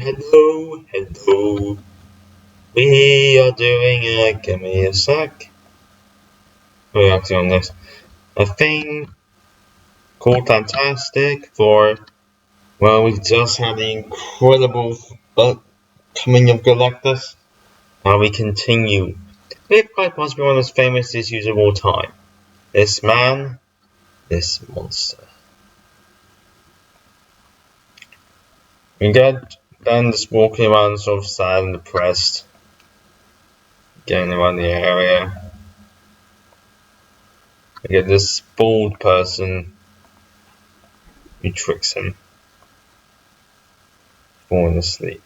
hello. We are doing give me a sec. We're actually on this. A thing called Fantastic for, well, we just had the incredible coming of Galactus. Now we continue with quite possibly one of the most famous issues of all time. This man, this monster. We get Ben just walking around sort of sad and depressed. Getting around the area. We get this bald person who tricks him, falling asleep.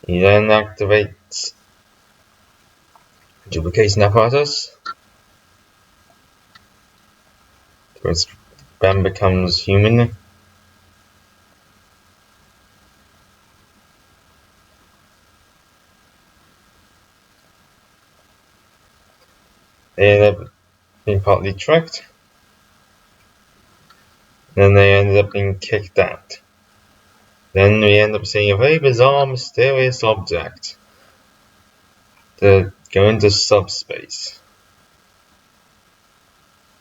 He then activates the duplication apparatus. So Ben becomes human. They end up being partly tricked. Then they ended up being kicked out. Then we end up seeing a very bizarre, mysterious object to go into subspace.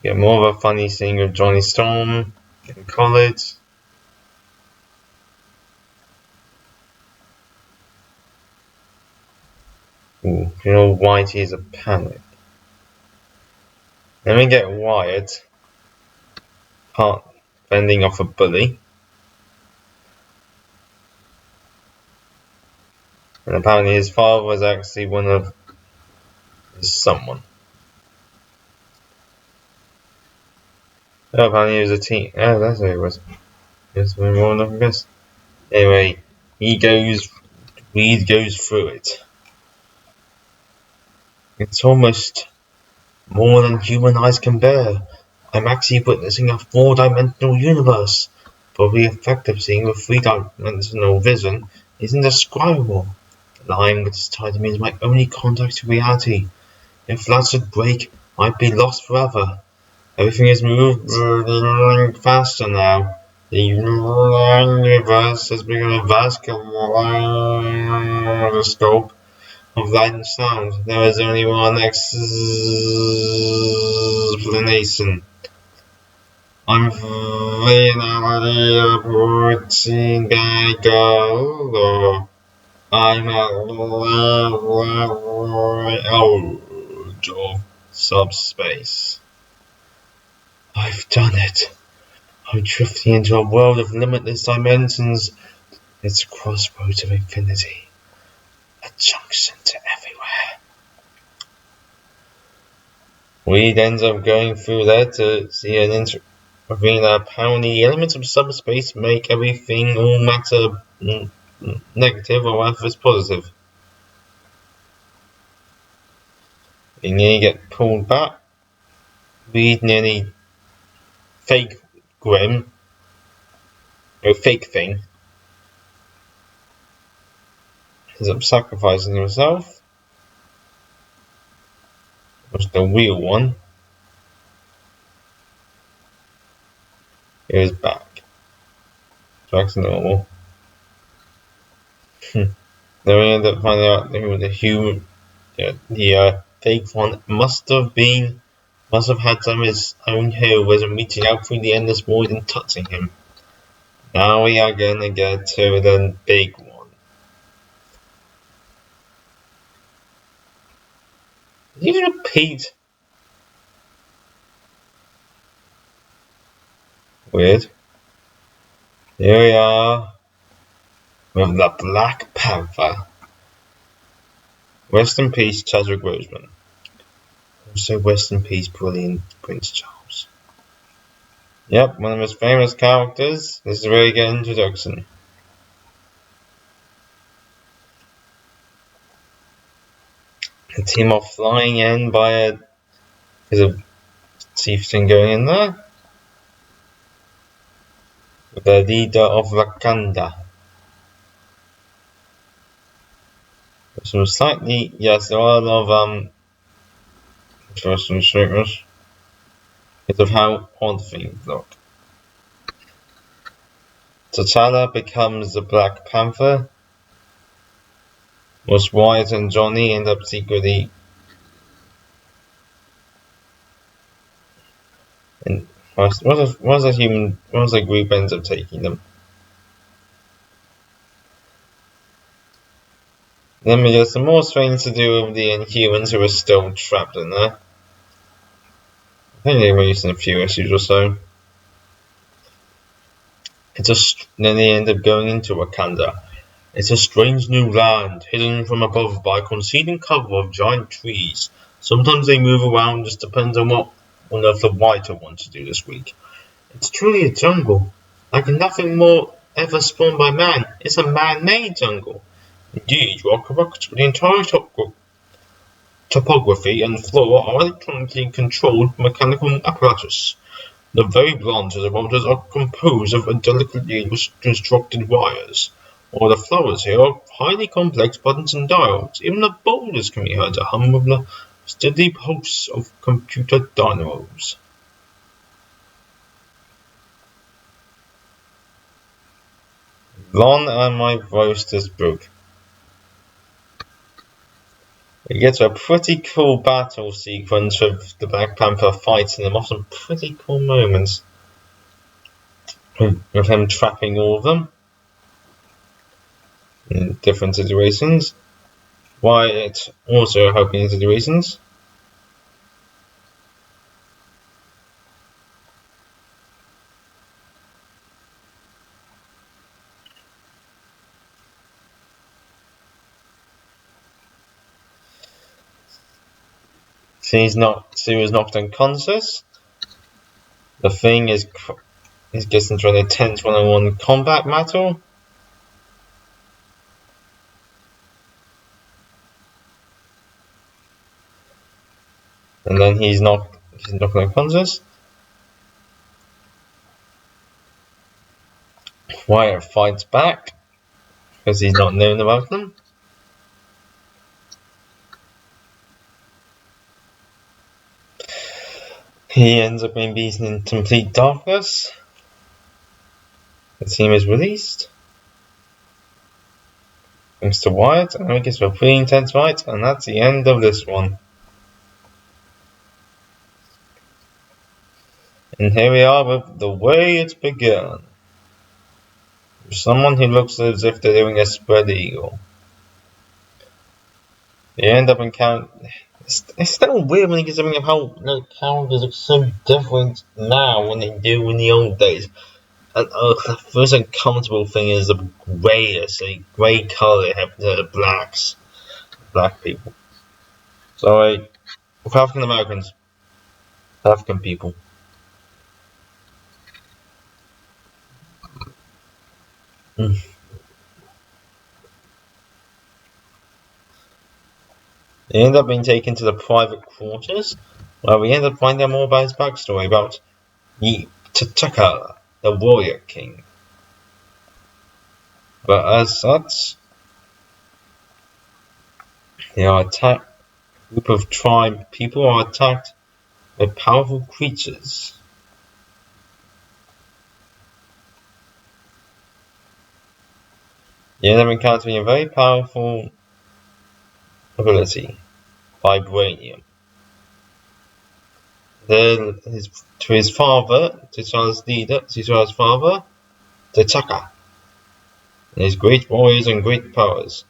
Get more of a funny scene with Johnny Storm in college. Ooh, you know, Whitey is a panic. Then we get Wyatt, fending off a bully. And apparently his father was actually one of someone. Oh, apparently he was a teen. Oh, that's who it was. Yes, we're more than guess. Anyway, Reed goes through it. It's almost more than human eyes can bear. I'm actually witnessing a 4-dimensional universe, but the effect of seeing with 3-dimensional vision is indescribable. The line which is tied to me is my only contact to reality. If that should break, I'd be lost forever. Everything is moving faster now. The universe has become a vast kaleidoscope of light and sound. There is only one explanation. I'm finally approaching the goal, or I'm out of subspace. I've done it. I'm drifting into a world of limitless dimensions. It's a crossroads of infinity. A junction to everywhere. Weed ends up going through there to see an intervene. Apparently, the elements of subspace make everything, all matter, negative or Earth is positive. They nearly get pulled back. Weed nearly fake Grim, or fake thing, ends up sacrificing himself. Was the real one. He was back. Back to normal. Then we end up finding out who the human, the fake one must have had some of his own heroism reaching out through the endless void and touching him. Now we are gonna get to the big one. Did you repeat? Weird. Here we are with the Black Panther. Rest in peace, Chadwick Boseman. Also rest in peace, brilliant Prince Charles. Yep, one of his famous characters. This is where you get an introduction. The team are flying in by there's a chieftain going in there. The leader of Wakanda. Some slightly, yes, there are a lot of interesting statements. because of how odd things look. T'Challa becomes the Black Panther, whilst Wyatt and Johnny end up secretly and once the group ends up taking them. Then we get some more things to do with the Inhumans who are still trapped in there. I think they were using a few issues or so. Then they end up going into Wakanda. It's a strange new land, hidden from above by a concealing cover of giant trees. Sometimes they move around, just depends on what on earth the writer wants to do this week. It's truly a jungle, like nothing more ever spawned by man. It's a man-made jungle. Indeed, you are correct. The entire topography and flora are electronically controlled mechanical apparatus. The very branches of others are composed of delicately constructed wires, while the flowers here are highly complex buttons and dials. Even the boulders can be heard to hum with the steady pulse of computer dynamos. Lon and my roast is broke. We get to a pretty cool battle sequence with the Black Panther fighting them off, some pretty cool moments with him trapping all of them in different situations. Wyatt also helping in situations. She was knocked unconscious. The Thing is gets into an intense one-on-one combat battle. And then he's knocked unconscious. Wyatt fights back because he's not known about them. He ends up being beaten in complete darkness. The team is released. Thanks to Wyatt, and it gets a pretty intense fight, and that's the end of this one. And here we are with the way it's begun. Someone who looks as if they're doing a spread eagle. They end up encountering. It's still weird when you get something of how characters look so different now when they do in the old days. And the first uncomfortable thing is the grey colour they have to the black people. Sorry, with African Americans, African people. They end up being taken to the private quarters, where we end up finding out more about his backstory, about T'Chaka, the warrior king. But as such, they are attacked. A group of tribe people are attacked by powerful creatures. They end up encountering a very powerful ability, vibranium. To his father, T'Challa's father, T'Chaka. His great warriors and great powers.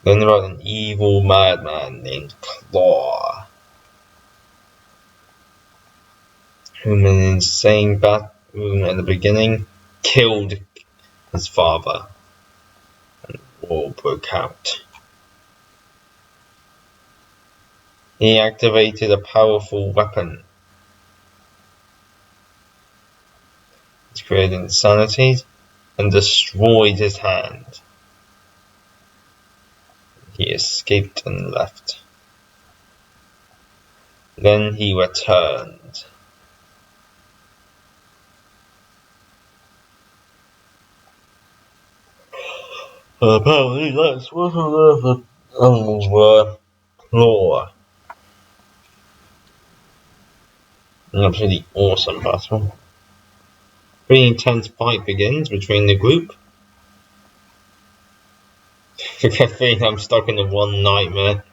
Then there was an evil madman named Claw, whom in an insane bathroom at the beginning killed his father, and war broke out. He activated a powerful weapon. It created insanity and destroyed his hand. He escaped and left. Then he returned. Apparently that's what all the animals were. Claw. An absolutely awesome battle. Pretty intense fight begins between the group. For caffeine, I'm stuck in the one nightmare.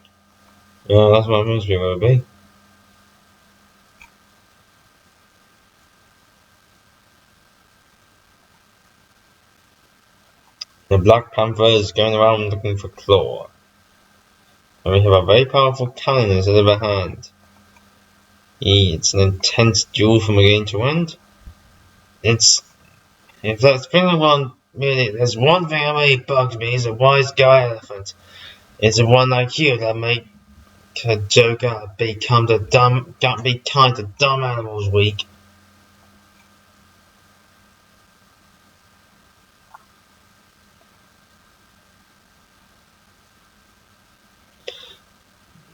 Yeah, that's what most people would be. The Black Panther is going around looking for Claw. And we have a very powerful cannon instead of a hand. It's an intense duel from beginning to end. If that's been one really, there's one thing that really bugs me is a wise guy elephant. It's the one like you that make a Joker become be kind to dumb animals weak.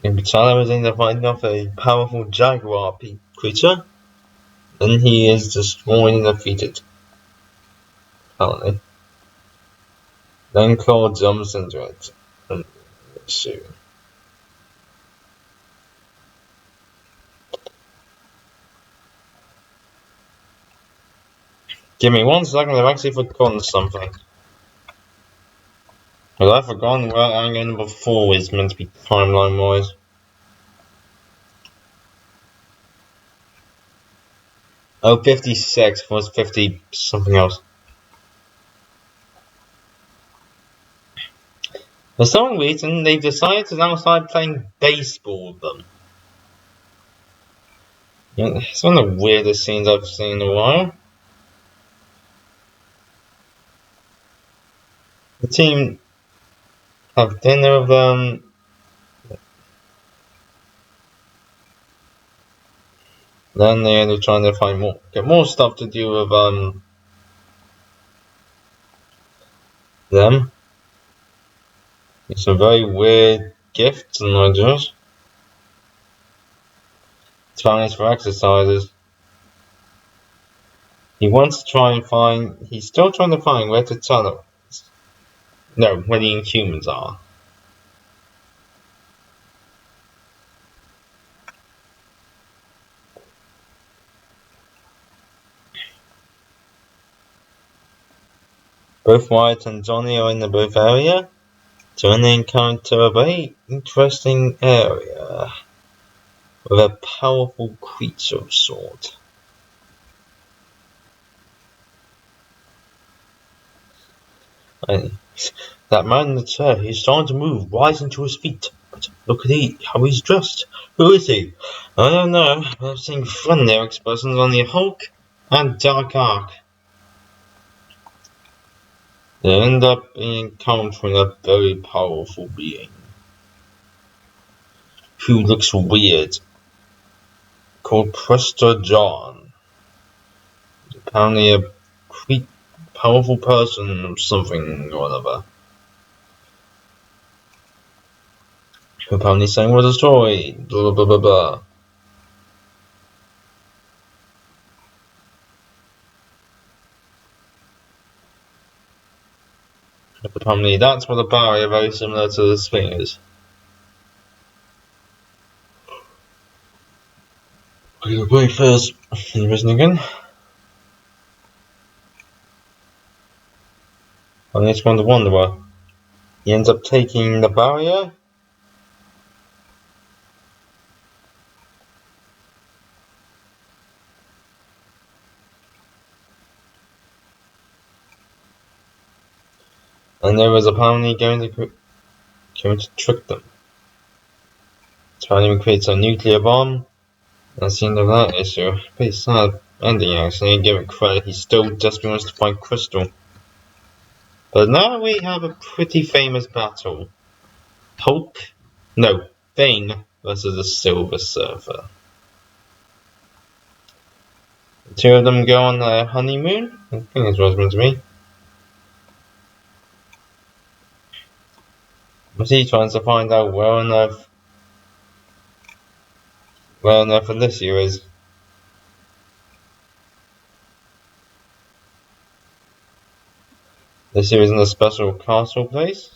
If T'Challa was in the fighting off a powerful jaguar creature, then he is destroyed and defeated. Apparently. Then Claw jumps into it. And shoot. Give me 1 second, I've actually forgotten something. Well, I've forgotten where angle number 4 is meant to be timeline wise. Oh, 56 was 50 something else. For some reason, they've decided to now start playing baseball with them. It's one of the weirdest scenes I've seen in a while. The team have dinner with them. Then they end up trying to get more stuff to do with them. It's some very weird gifts and ideas. Chinese for exercises. He wants to try and find. He's still trying to find where T'Challa is. No, where the Inhumans are. Both Wyatt and Johnny are in the booth area. So they encounter a very interesting area with a powerful creature of sort. That man in the chair, he's starting to move, rising to his feet. But look at how he's dressed. Who is he? I don't know. I've seen friendly expressions on the Hulk and Dark Ark. They end up encountering a very powerful being who looks weird, called Prester John. Apparently a powerful person or something or other. Apparently saying was destroyed, blah blah blah blah. Apparently that's what the barrier very similar to the Sphinx is. Okay, wait first. Listen again. And it's going to Wanderer. He ends up taking the barrier. And there was apparently going to trick them. Trying to create a nuclear bomb. That's the end of that issue. Pretty sad ending actually, give it credit, he still just wants to find Crystal. But now we have a pretty famous battle. Thing versus the Silver Surfer. The two of them go on their honeymoon? I think that's what it's meant to be. He tries to find out where on earth Alicia is. Alicia is in a special castle place.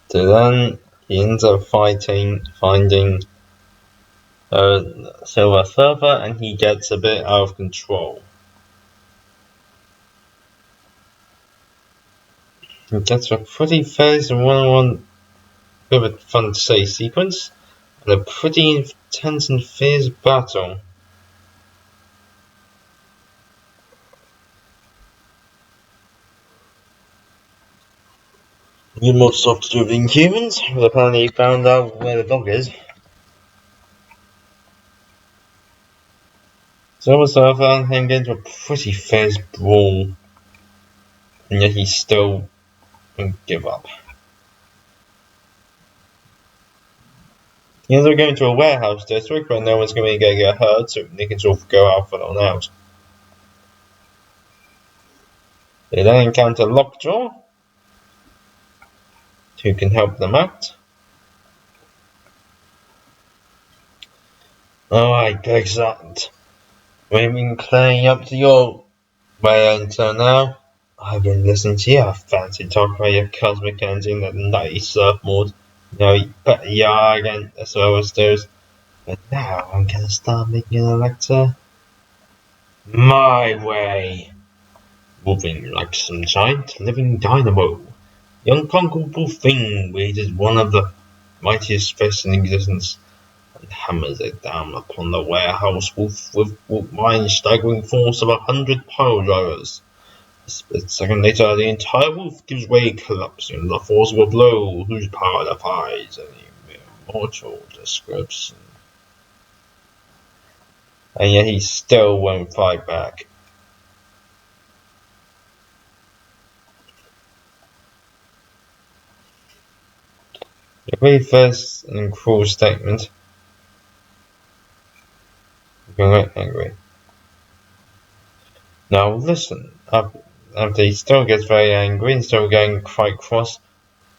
So then he ends up finding a Silver Surfer, and he gets a bit out of control. He gets a pretty fast one-on-one with a fun chase sequence, and a pretty intense and fierce battle. You most of to do with Inhumans, but apparently he found out where the dog is. Silver Surfer and him get into a pretty fierce brawl, and yet he still won't give up. He ends up going to a warehouse district where no one's going to get hurt, so they can sort of go out for on out. They then encounter Lockjaw, who can help them out. Alright, excellent. We've been playing up to your way until now. I've been listening to your fancy talk about your cosmic engine, that nutty surfboard. You know, but yeah, again, as well as those. But now I'm gonna start making an Alexa my way. Moving like some giant living dynamo. The unconquerable thing wages one of the mightiest fists in existence and hammers it down upon the warehouse with mind staggering force of 100 pile drivers. A split second later, the entire wolf gives way, collapsing under the force of a blow whose power defies any mortal description. And yet he still won't fight back. A very first and cruel statement. Quite angry. Now listen, after he still gets very angry and still getting quite cross,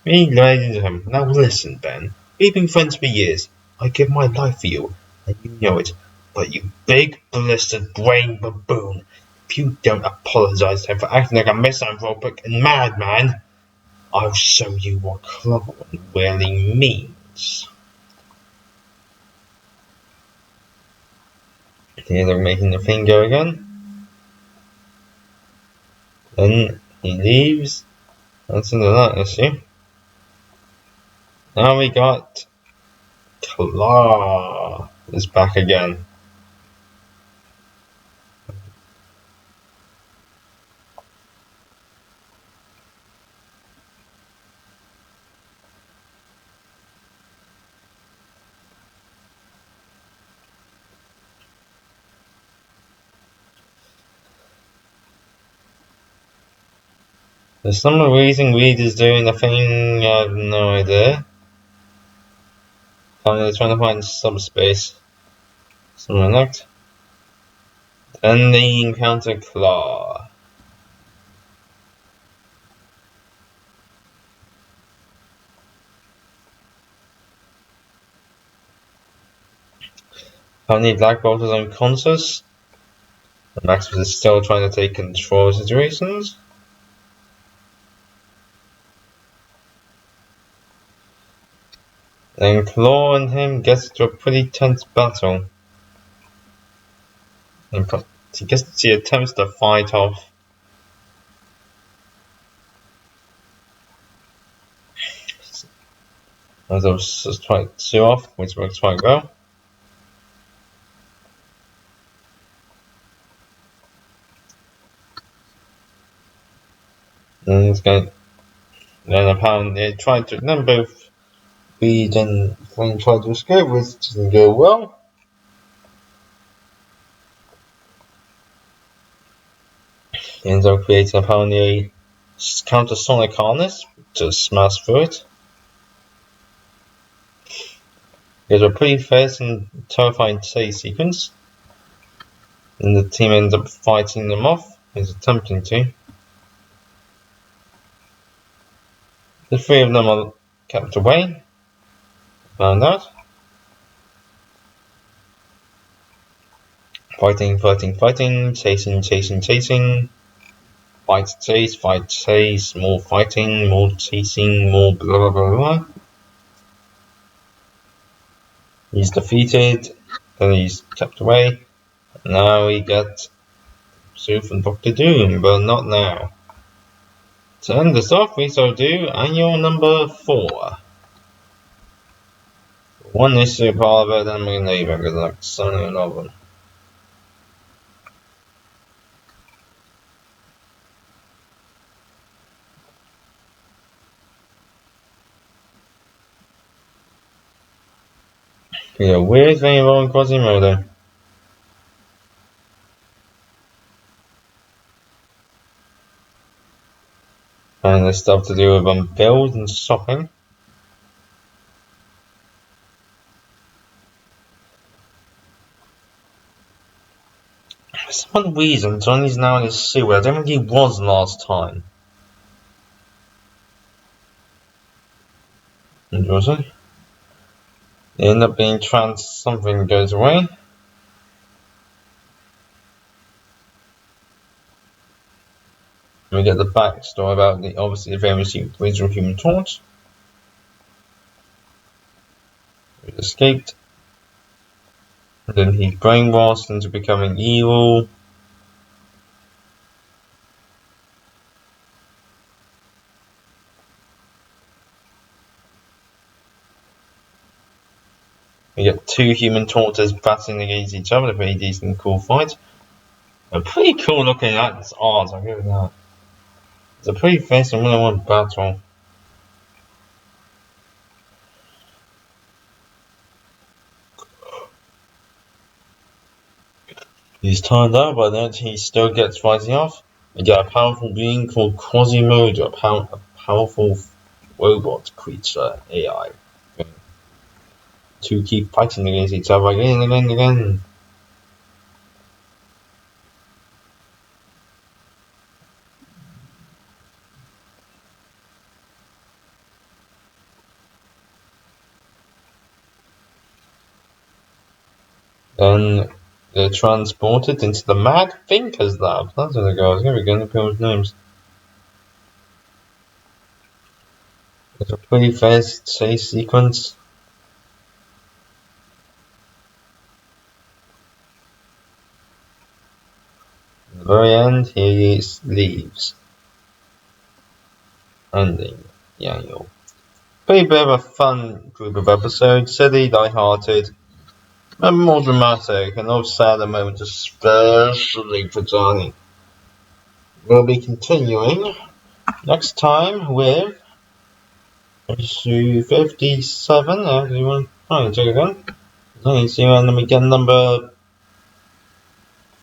he lies into him. Now listen, Ben, we've been friends for years. I give my life for you, and you know it. But you big, blistered brain baboon, if you don't apologize to him for acting like a misanthropic and madman, I'll show you what clever and really means. Here they're making the thing go again. Then he leaves. That's into that issue. Now we got Claw is back again. There's some reason Reed is doing the thing, I have no idea. They're trying to find subspace. Somewhere locked. Then they encounter Claw. Apparently Black Bolt is unconscious. And Max is still trying to take control of situations. Then Claw and him gets to a pretty tense battle. And he attempts to fight off. As I was just trying to show off, which works quite well. And it's going. Then apparently then both Reed and Flynn try to escape, which doesn't go well. He ends up creating apparently a countersonic harness to smash through it. There's a pretty fast and terrifying chase sequence. And the team ends up fighting them off. He's attempting to. The three of them are kept away. Found out. Fighting, chasing. fight chase, more fighting, more chasing, more blah blah blah blah. He's defeated, then he's kept away. Now we get Sooth and Doctor Doom, but not now. To end this off, we shall do annual number 4. One issue part of it, then we're gonna leave it because like so many of them. Yeah, weird thing about Quasimodo. And there's stuff to do with build and shopping. For some reason, Johnny's now in his sewer. I don't think he was last time. Interesting. They end up being something goes away. We get the backstory about obviously the famous original Human Torch. He escaped. And then he brainwashed into becoming evil. We get 2 Human Torches battling against each other. A pretty decent, cool fight. A pretty cool looking art, I'll give it that. It's a pretty fast and one-on-one battle. He's tired out, but then he still gets fighting off. We get a powerful being called Quasimodo, a powerful robot creature, AI. To keep fighting against each other again and again and again. Then they're transported into the Mad Thinkers Lab. That's where they go. I was going to be getting people's names. It's a pretty fast chase sequence. At the very end, he leaves. Ending the annual. Pretty bit of a fun group of episodes. Silly, light-hearted, and more dramatic, and those sadder moments, especially for Johnny. We'll be continuing next time with issue 57. Everyone, check it out. See you when we get number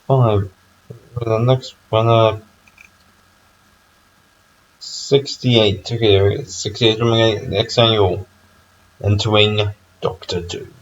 5. The next one, 68. Okay, 68 next annual. Entering Doctor Doom.